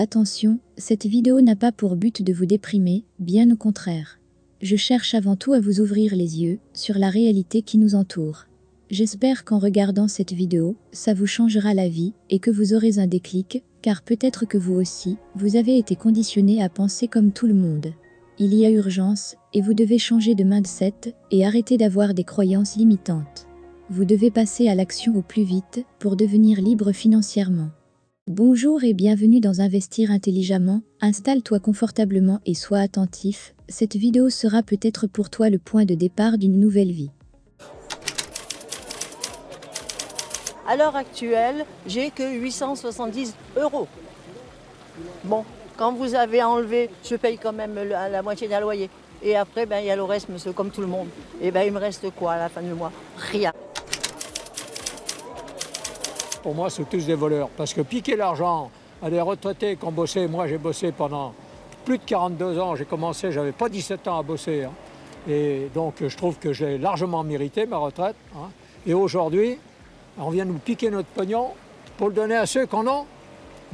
Attention, cette vidéo n'a pas pour but de vous déprimer, bien au contraire. Je cherche avant tout à vous ouvrir les yeux sur la réalité qui nous entoure. J'espère qu'en regardant cette vidéo, ça vous changera la vie et que vous aurez un déclic, car peut-être que vous aussi, vous avez été conditionné à penser comme tout le monde. Il y a urgence, et vous devez changer de mindset et arrêter d'avoir des croyances limitantes. Vous devez passer à l'action au plus vite pour devenir libre financièrement. Bonjour et bienvenue dans Investir intelligemment, installe-toi confortablement et sois attentif, cette vidéo sera peut-être pour toi le point de départ d'une nouvelle vie. À l'heure actuelle, j'ai que 870 €. Bon, quand vous avez enlevé, je paye quand même la moitié d'un loyer. Et après, il y a le reste, monsieur, comme tout le monde. Et il me reste quoi à la fin du mois? Rien. Pour moi, c'est tous des voleurs. Parce que piquer l'argent à des retraités qui ont bossé, moi j'ai bossé pendant plus de 42 ans, j'ai commencé, j'avais pas 17 ans à bosser. Et donc je trouve que j'ai largement mérité ma retraite. Et aujourd'hui, on vient nous piquer notre pognon pour le donner à ceux qui en ont.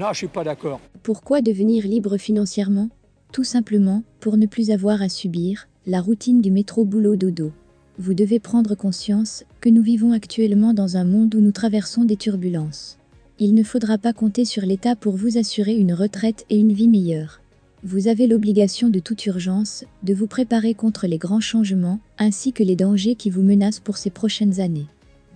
Non, je suis pas d'accord. Pourquoi devenir libre financièrement? Tout simplement, pour ne plus avoir à subir la routine du métro boulot dodo. Vous devez prendre conscience que nous vivons actuellement dans un monde où nous traversons des turbulences. Il ne faudra pas compter sur l'État pour vous assurer une retraite et une vie meilleure. Vous avez l'obligation de toute urgence de vous préparer contre les grands changements ainsi que les dangers qui vous menacent pour ces prochaines années.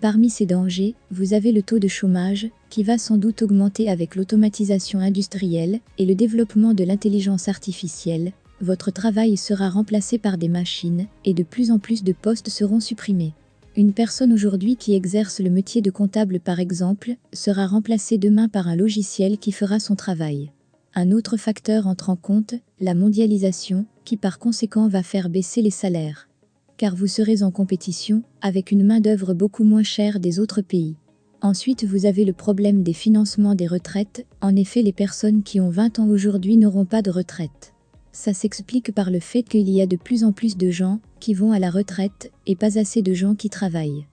Parmi ces dangers, vous avez le taux de chômage qui va sans doute augmenter avec l'automatisation industrielle et le développement de l'intelligence artificielle. Votre travail sera remplacé par des machines et de plus en plus de postes seront supprimés. Une personne aujourd'hui qui exerce le métier de comptable par exemple sera remplacée demain par un logiciel qui fera son travail. Un autre facteur entre en compte, la mondialisation, qui par conséquent va faire baisser les salaires. Car vous serez en compétition avec une main-d'œuvre beaucoup moins chère des autres pays. Ensuite, vous avez le problème des financements des retraites. En effet, les personnes qui ont 20 ans aujourd'hui n'auront pas de retraite. Ça s'explique par le fait qu'il y a de plus en plus de gens qui vont à la retraite et pas assez de gens qui travaillent.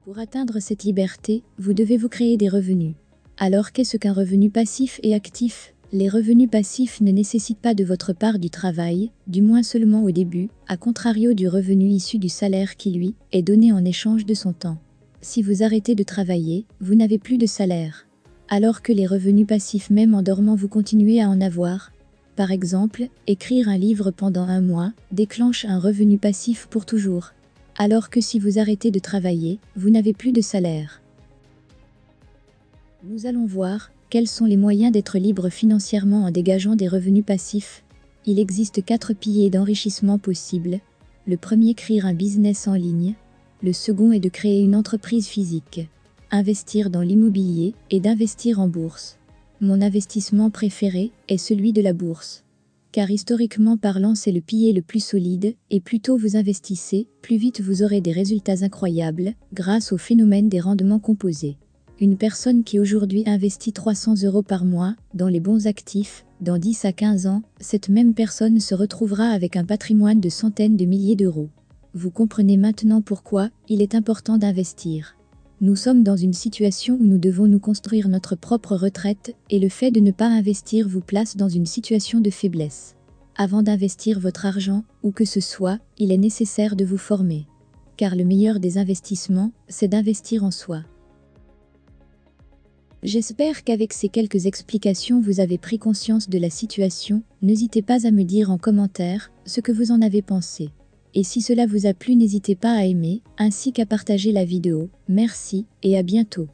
Pour atteindre cette liberté, vous devez vous créer des revenus. Alors qu'est-ce qu'un revenu passif et actif? Les revenus passifs ne nécessitent pas de votre part du travail, du moins seulement au début, à contrario du revenu issu du salaire qui lui, est donné en échange de son temps. Si vous arrêtez de travailler, vous n'avez plus de salaire. Alors que les revenus passifs même en dormant vous continuez à en avoir. Par exemple, écrire un livre pendant un mois déclenche un revenu passif pour toujours. Alors que si vous arrêtez de travailler, vous n'avez plus de salaire. Nous allons voir quels sont les moyens d'être libre financièrement en dégageant des revenus passifs. Il existe 4 piliers d'enrichissement possibles. Le premier, créer un business en ligne. Le second est de créer une entreprise physique. Investir dans l'immobilier et d'investir en bourse. Mon investissement préféré est celui de la bourse. Car historiquement parlant, c'est le pilier le plus solide, et plus tôt vous investissez, plus vite vous aurez des résultats incroyables, grâce au phénomène des rendements composés. Une personne qui aujourd'hui investit 300 € par mois dans les bons actifs, dans 10 à 15 ans, cette même personne se retrouvera avec un patrimoine de centaines de milliers d'euros. Vous comprenez maintenant pourquoi il est important d'investir. Nous sommes dans une situation où nous devons nous construire notre propre retraite, et le fait de ne pas investir vous place dans une situation de faiblesse. Avant d'investir votre argent, où que ce soit, il est nécessaire de vous former. Car le meilleur des investissements, c'est d'investir en soi. J'espère qu'avec ces quelques explications vous avez pris conscience de la situation. N'hésitez pas à me dire en commentaire ce que vous en avez pensé. Et si cela vous a plu, n'hésitez pas à aimer, ainsi qu'à partager la vidéo. Merci, et à bientôt.